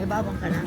May bawang ka na.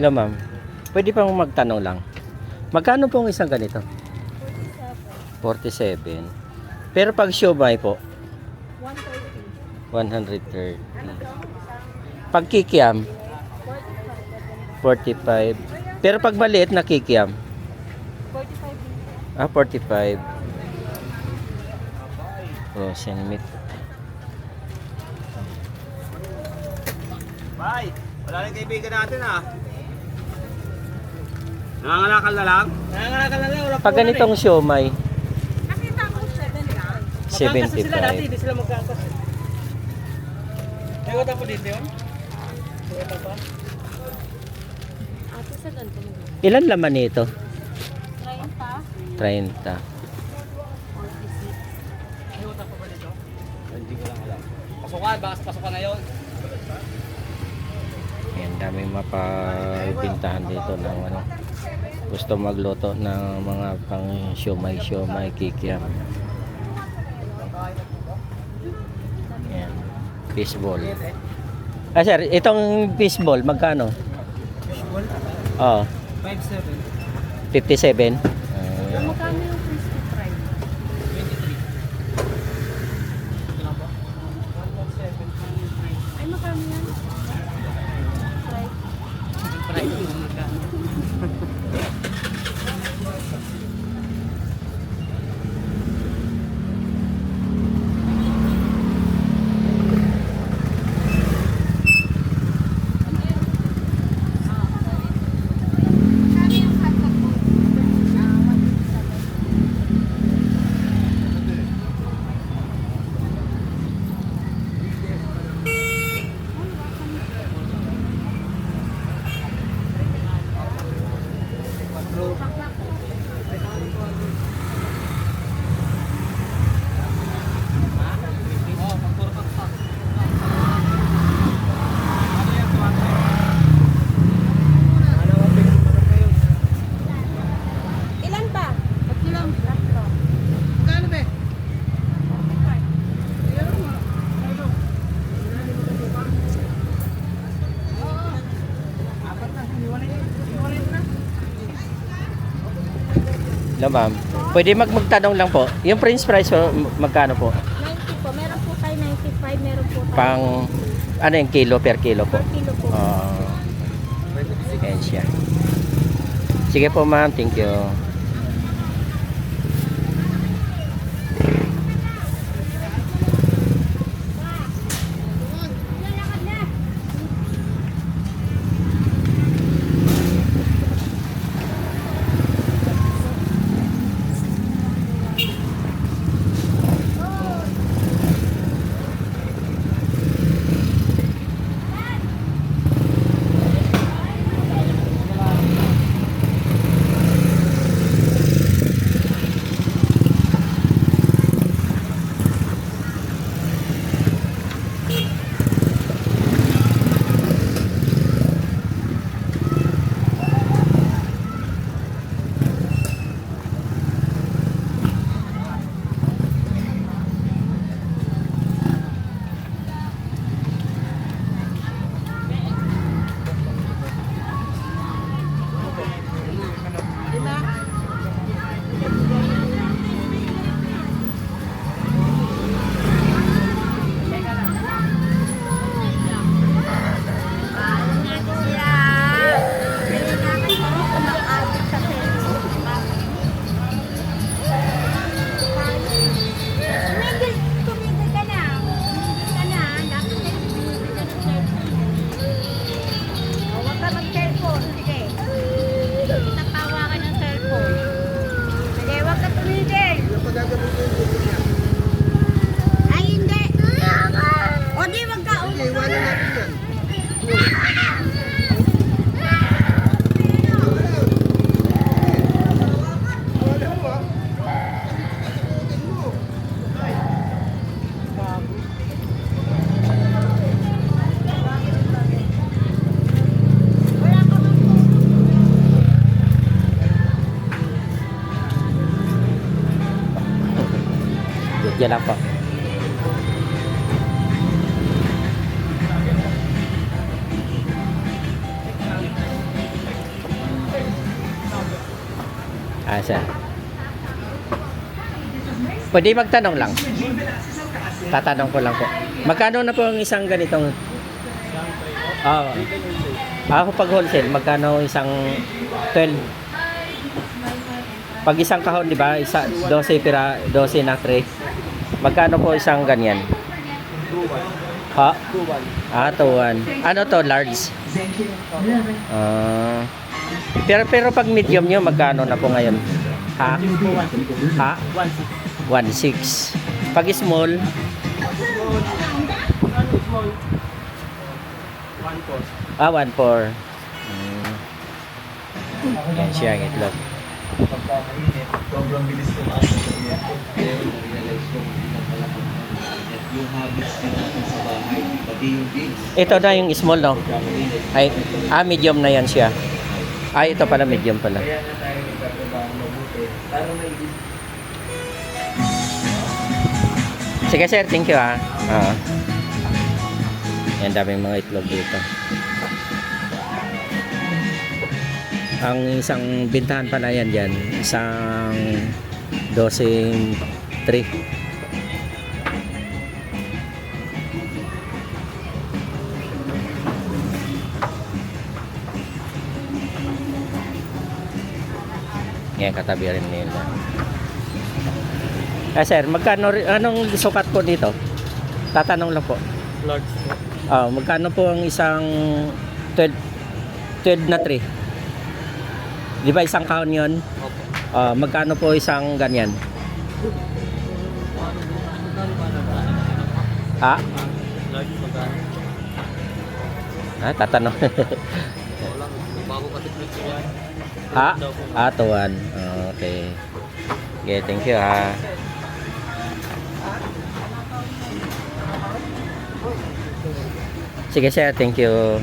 Hello ma'am, pwede pang magtanong lang. Magkano pong isang ganito? 47. Pero pag siomai po? 130. Pag kikiam? 45. Pero pag maliit na kikiam? 45. 45. Frozen meat. Bye! Wala rin kaibigan natin ah. Nangangalakal na lang? Nangangalakal na lang. Wala Pag ganitong siomai, Nakita ko 7 lang. 75. Sila dati, 75. hindi sila magkangkas. Ewan ako dito yun? Ewan pa? Ate sa ganito mo. Ilan laman nito? 30. 30. 46. Ewan ako ba dito? Hindi ko lang alam. Pasukan, baka sa pasukan na yun. Ayan, daming mapapintahan dito ng ano. Gusto magluto ng mga pang siomai, kikiam. Ayan, fishball. Ah sir, itong fishball, magkano? Fishball? Oo, 5-7. 57. Magkano yung crispy fry? 23. Ito lang po? 117. Ay, magkano yan? Fry. Fry ko yung magkano. Ilan ba? Tatlo lang. Tatlo. Magkano ba? Hello ma'am, pwede magtanong lang po. Yung french fries po, magkano po? 90 po. Meron po tayo 95. Meron po tayo. Pang, ano yung kilo per kilo po? Per kilo po. Ayan siya. Sige po ma'am, thank you. lang po. Sir. Pwede magtanong lang. Tatanong ko lang po. Magkano na po ang isang ganitong? Ako pag wholesale, magkano isang 12? Pag isang kahon, di ba? 12 na tray. Magkano po isang ganyan? Ha? 2-1. Ano to, large? Pero pag medium nyo, magkano na po ngayon? Ha? 1.6. Pag small? 1.4. Yan siya ang itlog. Sobrang bilis tumaas ng init ko. Pero nag-realize ko, hindi na pala yung habits din natin sa bahay, pati yung beans. Ito na yung small, no? Ay, medium na yan siya. Ay, ito pala, medium pala. Kaya na tayo nagtatrabaho mabuti. Para may Sige sir, thank you ha. Yan, daming mga itlog dito. Ang isang bintahan pala yan dyan, isang 12 tray. Yan, katabi rin nila. Sir, magkano, anong sukat po dito? Tatanong lang po. Large. Magkano po ang isang 12 na tray? Di ba isang kahon yun? Magkano po isang ganyan? Ha? Large magkano? Tatanong. Wala. Bago kasi plate yan. Ha? Tuwan. Okay. Okay, thank you ha. Sige sir, thank you.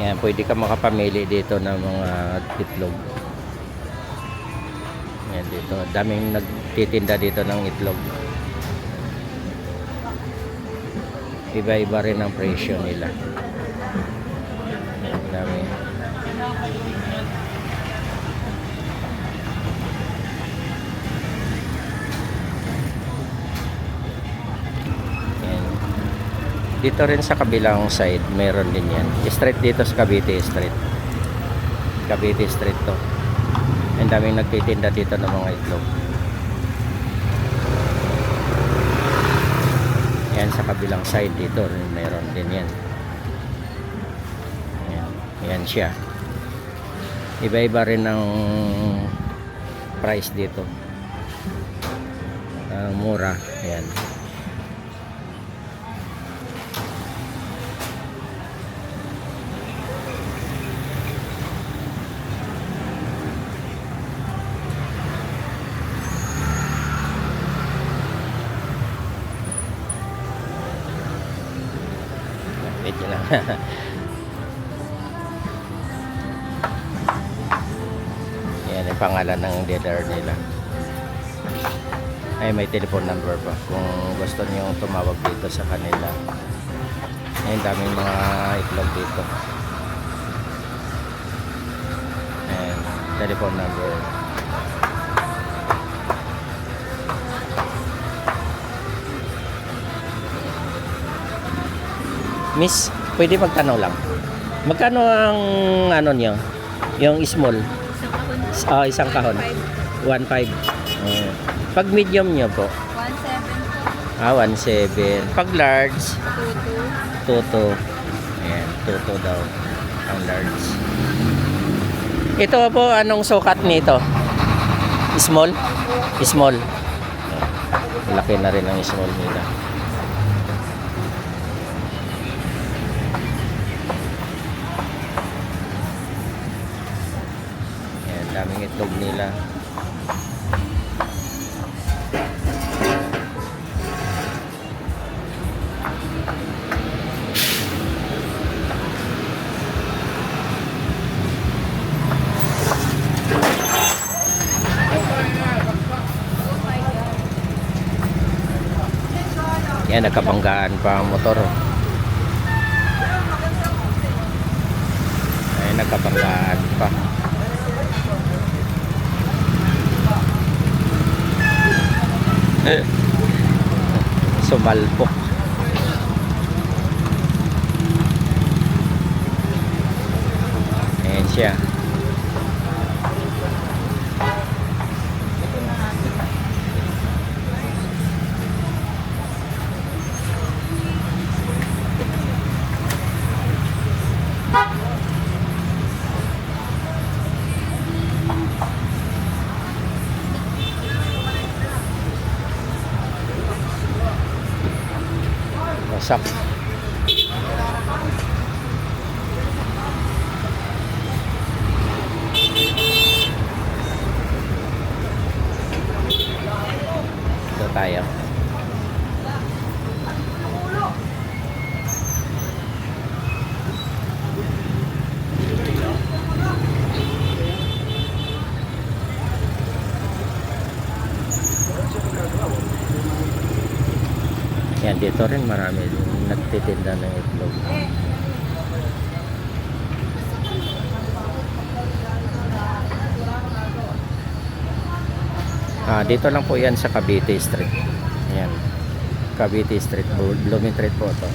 Yan, pwede ka makapamili dito ng mga itlog. Yan dito, daming nagtitinda dito ng itlog. Iba-iba rin ang presyo nila. Yan, dami. Yan. Dito rin sa kabilang side, meron din yan. Street dito sa Cavite Street. Cavite Street to. Ang daming nagtitinda dito ng mga itlog. Yan sa kabilang side dito meron din yan. Yan siya. Iba-iba rin ang price dito. Mura. Yan. Medyo lang. Yan yung pangalan ng dealer nila. Ay, may telephone number pa kung gusto niyo tumawag dito sa kanila. Ayun, daming mga itlog dito. Ayan, telephone number. Miss, pwede magtanong lang. Magkano ang ano niyo? Yung small? Isang kahon. 1.5. Pag medium niyo po? 1.7 po. 1.7. Pag large? 2.2. 2.2. Ayan, 2.2 daw. Ang large. Ito po, anong sukat nito? Small? Small. Laki na rin ang small nila. Daming itlog nila. Yan, nagkabanggaan pa ang motor. Ay, nagkabanggaan pa. Sumalpok. Ayan siya. Wasak. Ito tayo. Yan, dito rin marami nagtitinda ng itlog. Dito lang po yan sa Cavite Street. Yan. Cavite Street, Blooming Street po ito.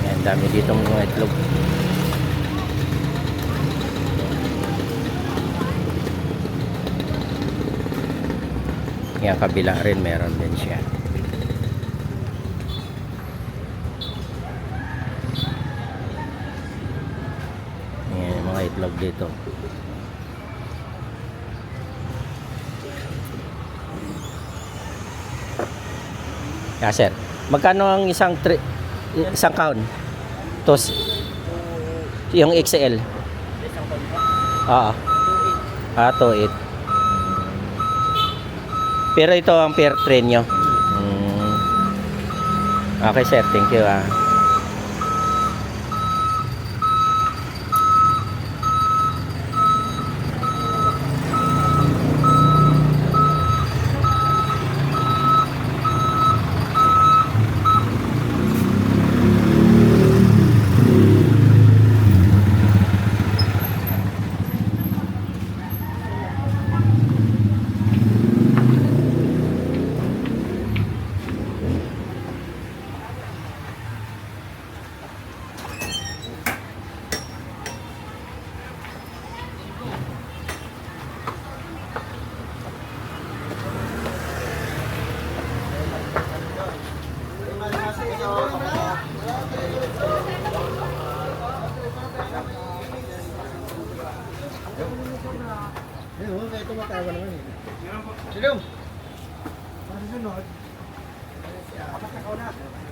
Yan, dami dito mga itlog. Yan, kabila rin meron din siya. Yan, mga itlog dito. Sir, magkano ang isang count? Tos, yung XL. Oo. 2.8. Pero ito ang per train nyo. Okay sir, thank you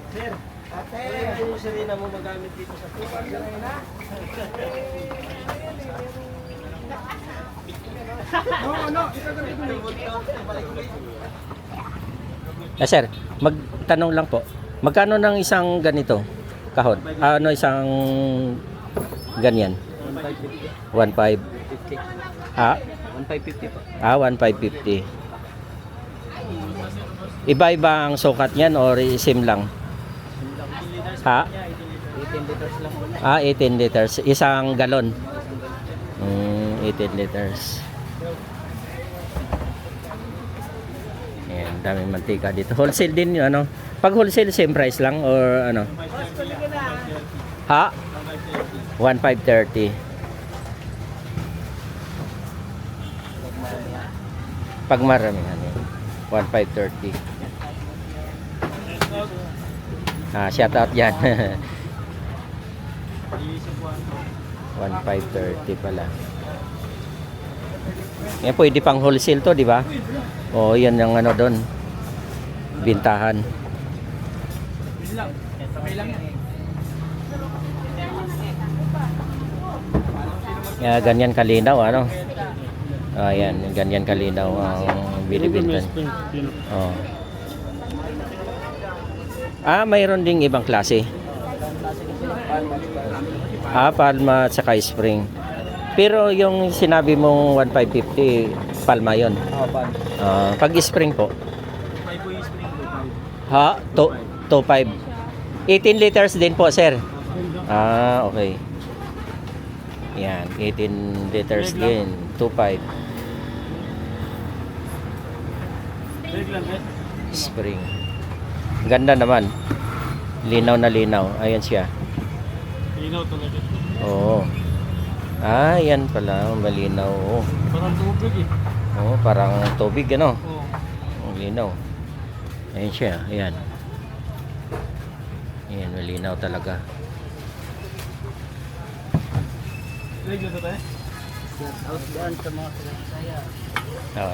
Sir, ate, yung sirena mo magamit dito sa tuban. Sir, magtanong lang po. Magkano ng isang ganito? Kahon? Ano isang ganyan? 1.5. 1,550. Ah, 1,550 po. 1.550. Iba-iba ang sukat niyan or same lang? Ha? 18 liters lang. 18 liters. Isang galon. 18 liters. Ayan, daming mantika dito. Wholesale din yun, ano? Pag wholesale, same price lang or ano? Ha? 1,530. Pag marami, ano? 1,530. Shout out yan. 1,530 pala. Yan, pwede pang wholesale to, di ba? O, yan yung ano doon. Bintahan. Yeah, ganyan kalinaw, ano? Ayan, ganyan kalinaw ang binibintan. Oh. Mayroon ding ibang klase. Palma at saka spring. Pero yung sinabi mong 1,550, palma yon. Pag spring po? 2.5. 18 liters din po, sir. Okay. Yan, 18 liters din. 2.5. Spring. Ganda naman. Linaw na linaw. Ayan siya. Linaw talaga. Oo. Yan pala. Malinaw. Oo. Parang tubig eh. Oo, parang tubig, ano? Oo. Malinaw. Ayan siya. Ayan. Ayan, malinaw talaga. Leg na tayo. Shout out dyan sa mga Bisaya.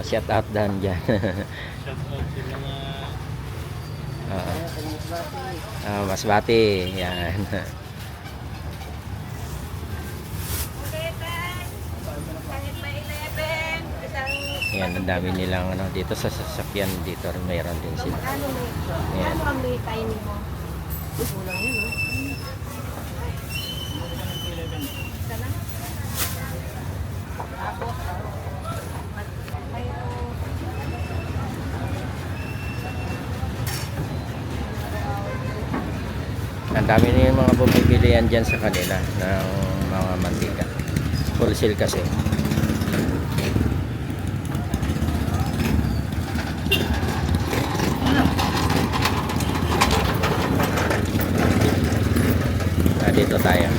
Shout out dan dyan. Shout out sa mga Masbate. Yan. Yan, ang dami nilang ano, dito sa sasakyan dito mayroon din sila. Yan. Ano ang may tiny mo? Kulang yun, no? Sana? Ang dami na yung mga bumibili yan dyan sa kanila ng mga mantika. Wholesale kasi. Dito tayo.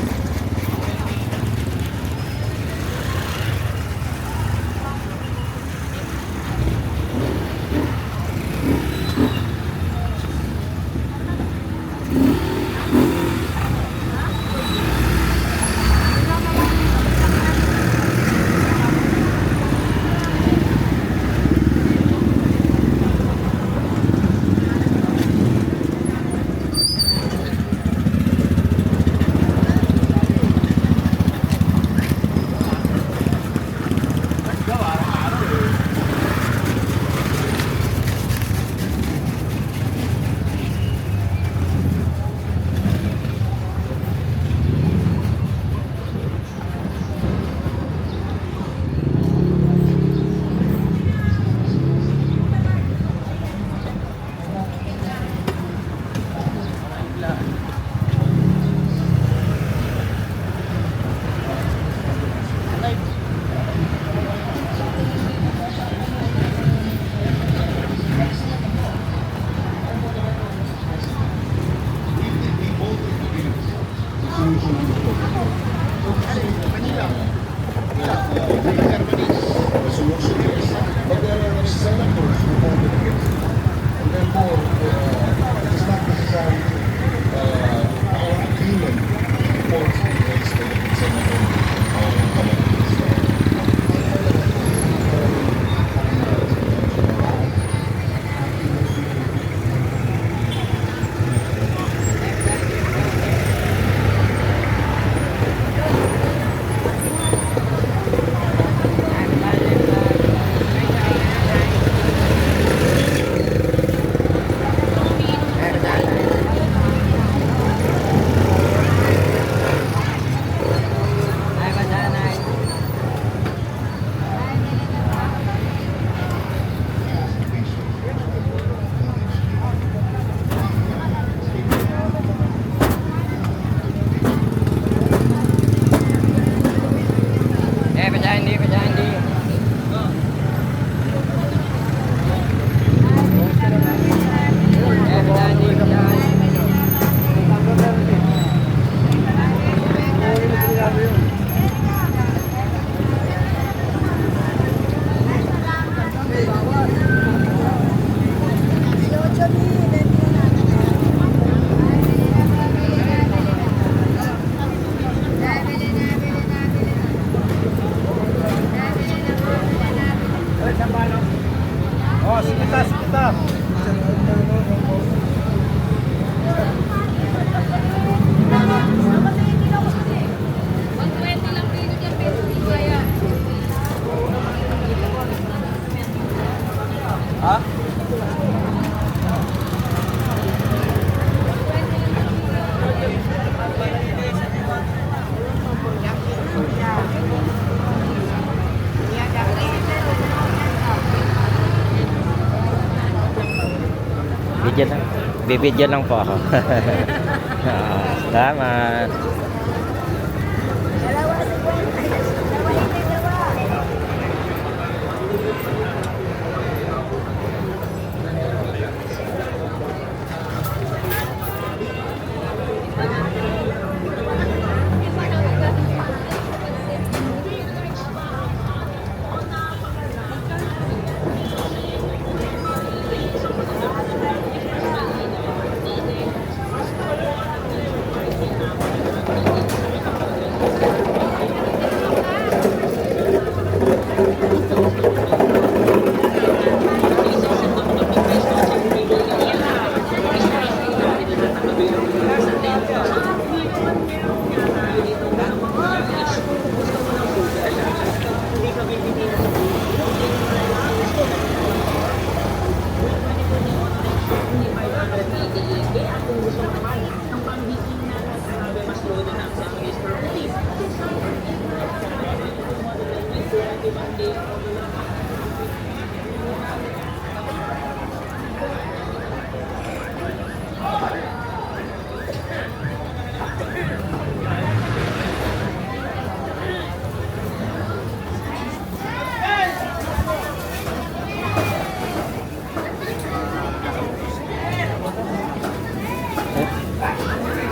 hindi. Oh, sikita, sikita. Ha? Video lang. Bibidyo lang po ako. Salamat.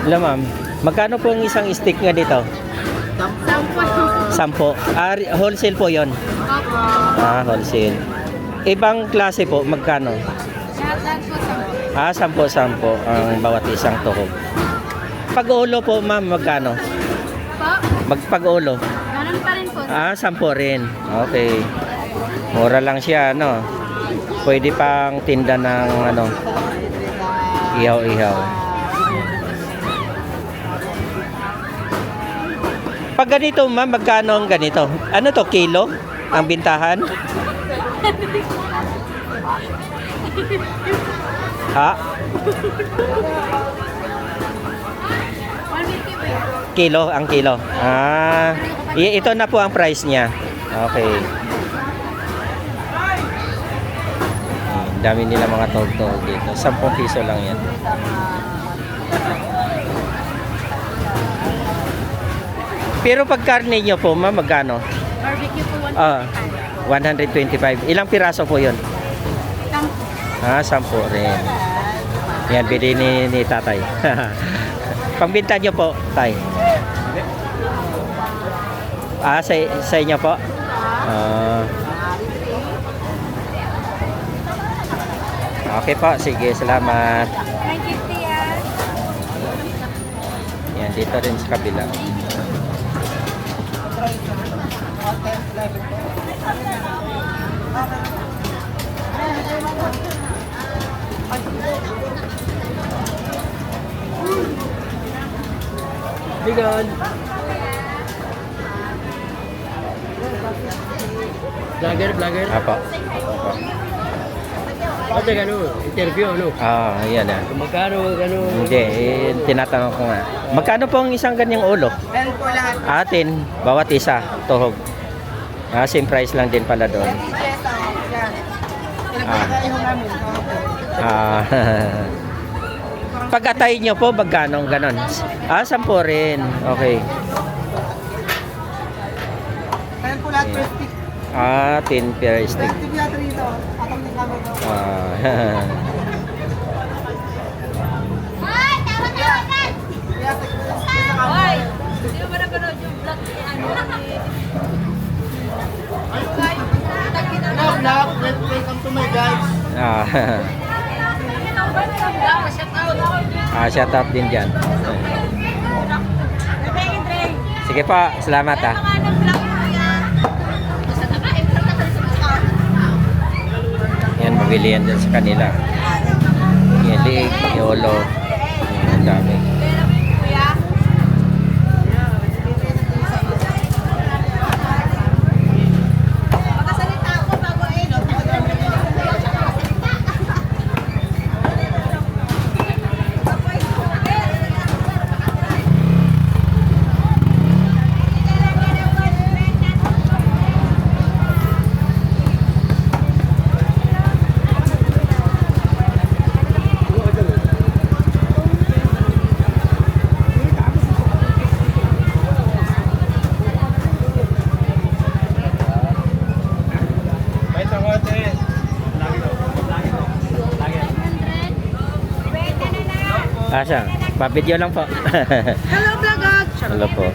Hello ma'am, magkano po ang isang stick nga dito? 10. Wholesale po yon. Wholesale. Ibang klase po, magkano? 10 ang bawat isang tuhog. Pag-ulo po ma'am, magkano? Pag-ulo? Ganun pa rin po. 10 rin. Okay. Mura lang siya, no? Pwede pang tinda ng ano, ihaw-ihaw. Pag ganito ma'am, magkano ang ganito? Ano to, kilo? Ang bintahan? Ha? 150 po yun. Kilo, ang kilo. Ito na po ang price niya. Okay. Dami nila mga tog-tog dito. 10 piso lang yan. Pero pag karne nyo po, ma'am, magkano? Barbecue po 125. Ilang piraso po yun? 10 rin. Yan, bili ni tatay. Pangbinta nyo po, tay? Sa inyo po? Okay po, sige, salamat. 950 Yan, dito rin sa kabila. Bigan. Vlogger. Apo. Ate gano, interview ano? Ayan na. Magkano Hindi, tinatanong ko nga. Magkano po ang isang ganyang ulo? 10 po lahat. Atin, bawat isa, tuhog. Same price lang din pala doon. Pag-atay nyo po, magkano ganon? 10 rin. Okay. 10 po lahat Ah, 10 per stick. Ah, Hoy, tawa-tawagan! Hoy! Hindi mo ba napanood yung vlog ni ano? Welcome to my guys. ah, shout out din dyan. Sige po, salamat ah. Yan, mabili yan dyan sa kanila. Yan, liig, yolo. Yan, ang dami. Makasalita ako bago May sakote. Asa? Pa-video lang po. Hello, vlogag! Hello po.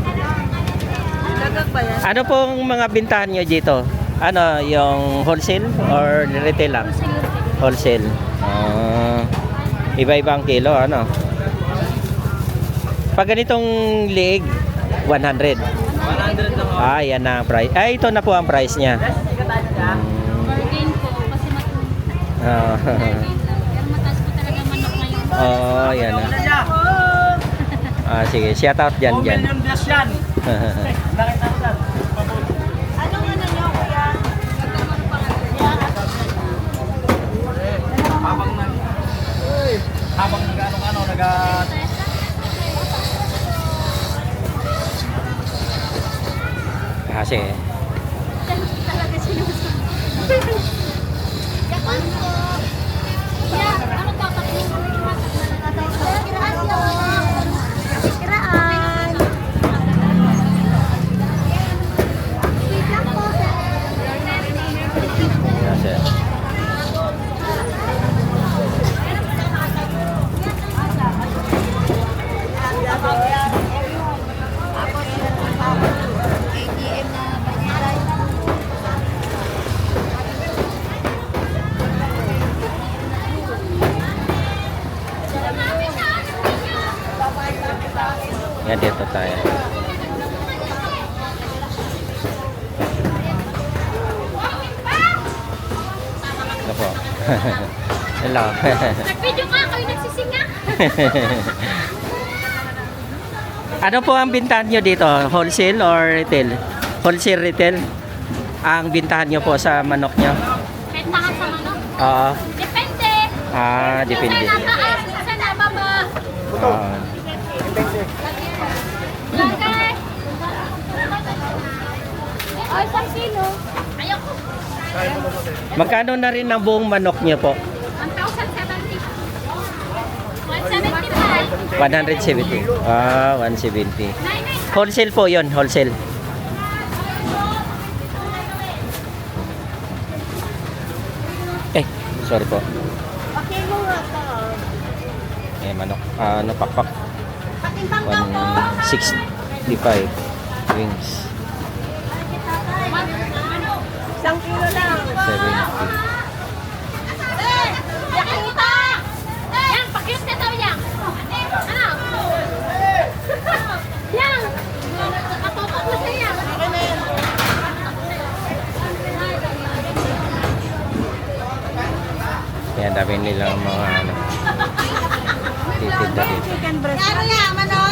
Vlogag ba yan? Ano pong mga bintahan nyo dito? Ano, yung wholesale or retail lang? Wholesale. Ah, iba-ibang kilo, ano? Pag ganitong liig, 100. 100 lang ako. Ah, yan na ang price. Ay, ito na po ang price niya. Bargain po, kasi Ah, pero mataas po talaga manok ngayon. oh, yan na. Ah, sige, shout out dyan, dyan. Million plus yan. Nakita ko sir. Anong ano nyo, kuya? Habang nag-ano-ano, Ah, sige. Talaga sinusunod. Yakan po. Kuya, ano dapat yung kiraan yun? Kiraan. Wait lang po, sir. Ah, sige. ATM na banyaran. Yan, dito tayo. Ito po. Hello. Nag-video ka, kayo nagsisinga. Ano po ang bintahan nyo dito? Wholesale or retail? Wholesale, retail? Ang bintahan nyo po sa manok nyo? Bentahan sa manok. Oo. Depende. Ah, depende. Minsan nataas, minsan nababa. Ah, Lagay. Ay, 1 kilo. Ayoko. magkano na rin ang buong manok nyo po? 1,070. 175. 170. Ah, 170. Wholesale po yon, wholesale. Eh, sorry po. Okay mo nga to. Eh, manok. Ah, ano, pakpak. Patimbang daw po. 165 wings. 1 kilo lang. 70. Yakita! Yan, pakiyos na daw yan. Ano? Yan. Katutok mo siya. Yan, dami nilang mga ano. Titinda dito. Chicken breast. Ano yan, manok?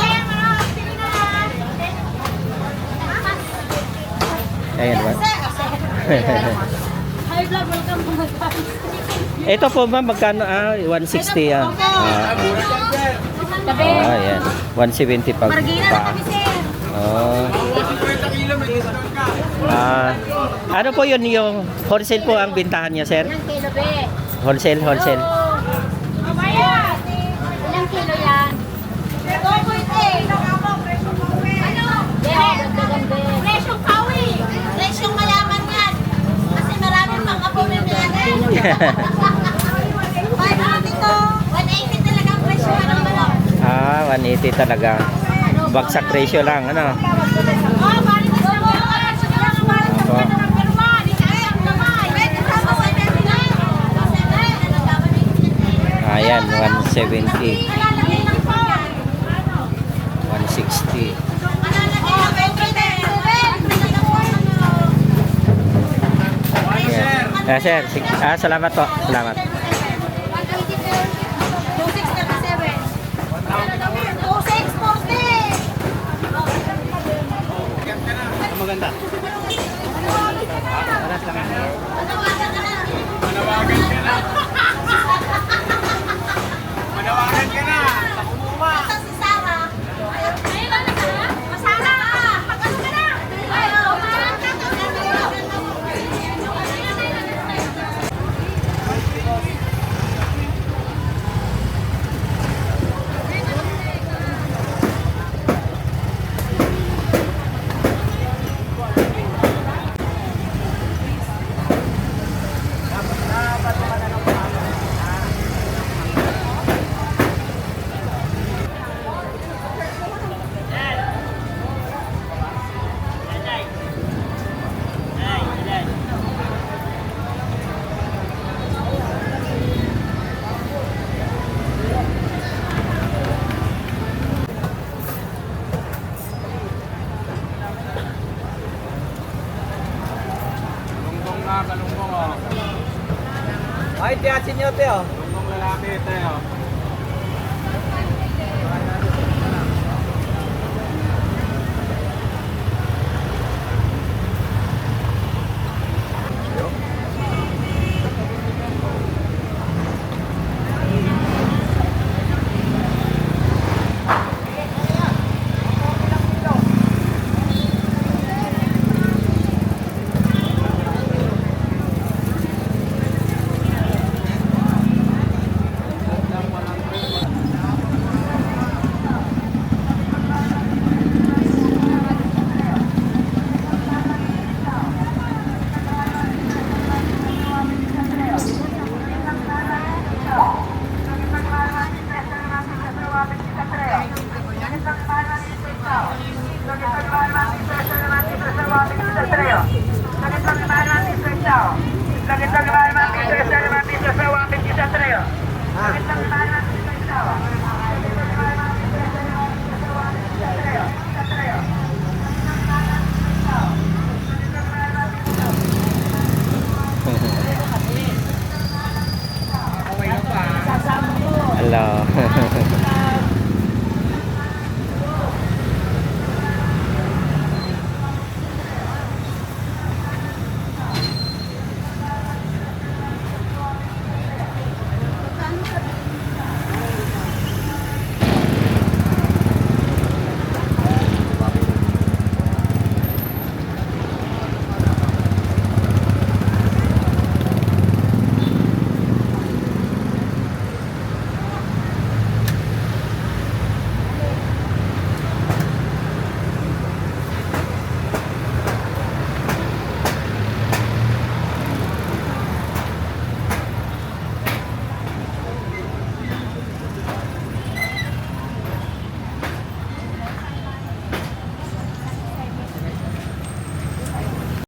Ayan ba? Hi vlog, welcome to my guys. Ito po ba magkano? Ah, 160 yan. Tabi. Yan. 170 pag Margina pa. na kami, sir. Oh. Ah, ano po yun yung wholesale po ang bintahan niya, sir? Ilang kilo, be? Wholesale, wholesale. Mamaya. Ilang kilo yan? 2.8. Ano? Presyong kawi. Presyong malaki. 180 talaga ang presyo ng manok. 180 talaga. Bagsak presyo lang, ano? Oh, balik ka sa mga Opo. Ayan, 170. 160. Yes. Sir. Salamat po. Salamat. 2637. Maganda. Manawagan ka na. Takuma. Si Sarah. Ayun lang na Sarah. Masara. Pag-ano ka na. Ayun. Lunggong na, kalunggong oh. Ay, tiyasin nyo, Teo. Lunggong lalaki tayo. Ah.